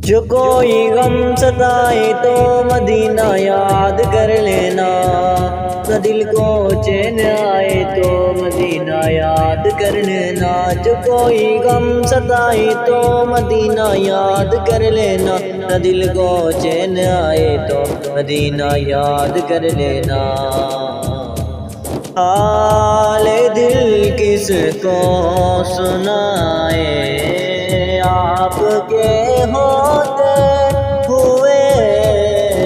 جو کوئی غم ستائے تو مدینہ یاد کر لینا، نہ دل کو چین آئے تو مدینہ یاد کر لینا۔ جو کوئی غم ستائے تو مدینہ یاد کر لینا، نہ دل کو چین آئے تو مدینہ یاد کر لینا۔ حال دل کس کو سنائے، آپ کے ہوتے ہوئے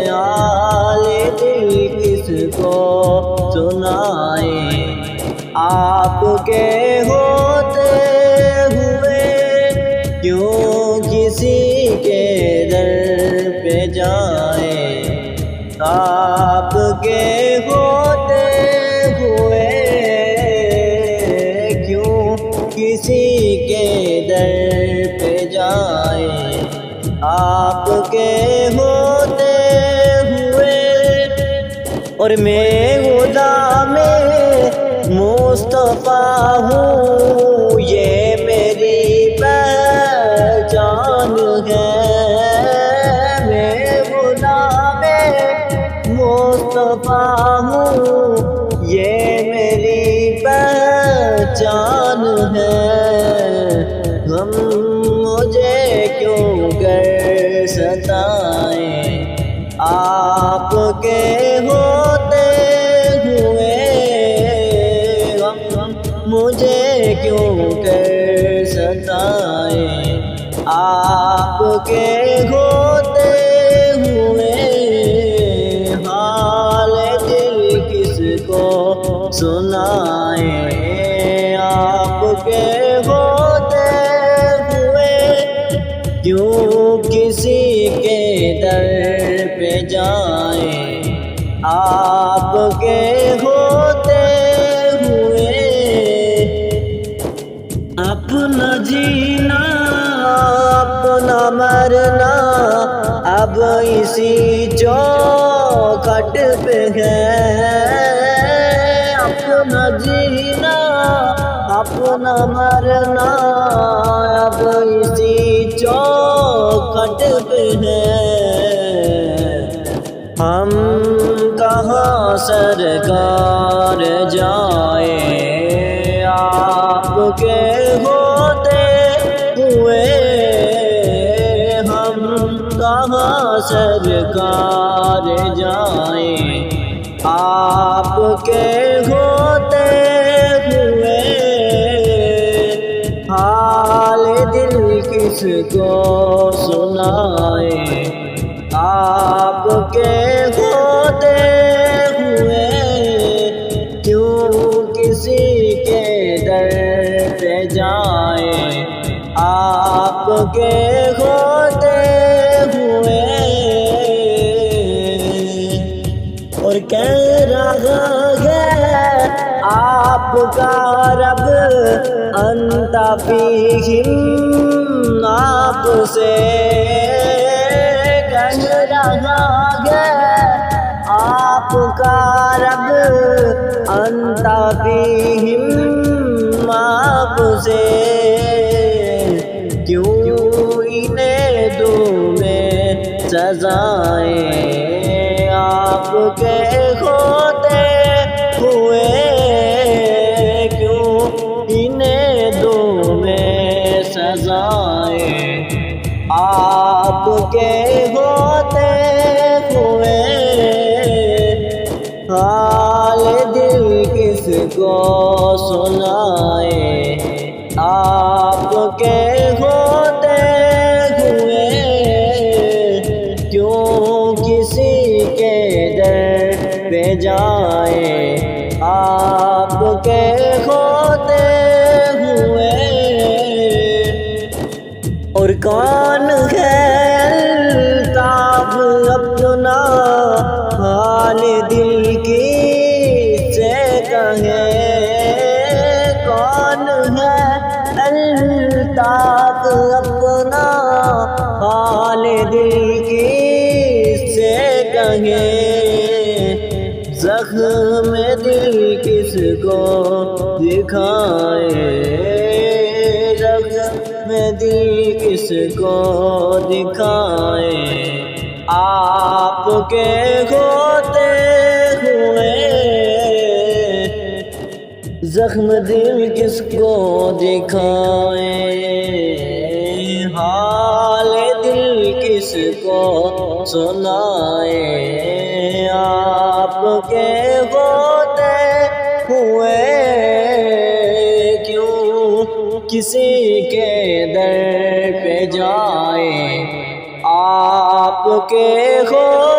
حال دل کس کو سنائے، آپ کے ہوتے ہوئے کیوں کسی کے در پہ جائیں، آپ کے ہوتے ہوئے کیوں کسی کے در پہ جائیں، آپ کے ہوتے ہوئے۔ اور میں خدا میں مصطفیٰ ہوں، یہ میری پہچان ہے۔ میں خدا میں مصطفیٰ ہوں، یہ میری پہچان ہے۔ غم مجھے کیوں کر ستائیں، آپ کے ہوتے ہوئے غم مجھے کیوں کر ستائیں، آپ کے ہوتے ہوئے حال دل کس کو سنائیں، آپ کے ہوتے ہوئے کیوں کسی کے در پہ جائیں، آپ کے ہوتے ہوئے۔ اپنا جینا اپنا مرنا اب اسی چوکھٹ پہ ہے، اپنا جینا اپنا مرنا اب اسی چوکھٹ پہ ہے۔ ہم کہاں سرکار جائیں، آپ کے ہوتے ہوئے ہم کہاں سرکار جائیں، آپ کے ہوتے ہوئے حال دل کس کو سنائیں، آپ کے ہوتے ہوئے کیوں کسی کے در پہ جائیں، آپ کے ہوتے ہوئے۔ اور کہہ رہا ہے آپ کا رب انت فیہم، آپ سے کہہ رہا ہے آپ کا رب انت فیہم، آپ سے کیوں انہیں دوں میں سزائیں، آپ کے ہوتے ہوئے کیوں انہیں دوں میں سزائیں، آپ کے ہوتے ہوئے حال دل کس کو سنائیں، آپ کے ہوتے ہوئے کیوں کسی کے در پہ جائیں، آپ کے ہوتے ہوئے۔ اور کون ہے الطاف اپنا حال دل کی سے کہے، کون ہے الطاف اپنا حال دل کی سے کہے، زخم دل کس کو دکھائے، زخم دل کس کو دکھائیں، آپ کے ہوتے ہوئے زخم دل کس کو دکھائیں، حال دل کس کو سنائیں، آپ کے ہوتے ہوئے کیوں کسی کے در پہ جائیں، آپ کے ہوتے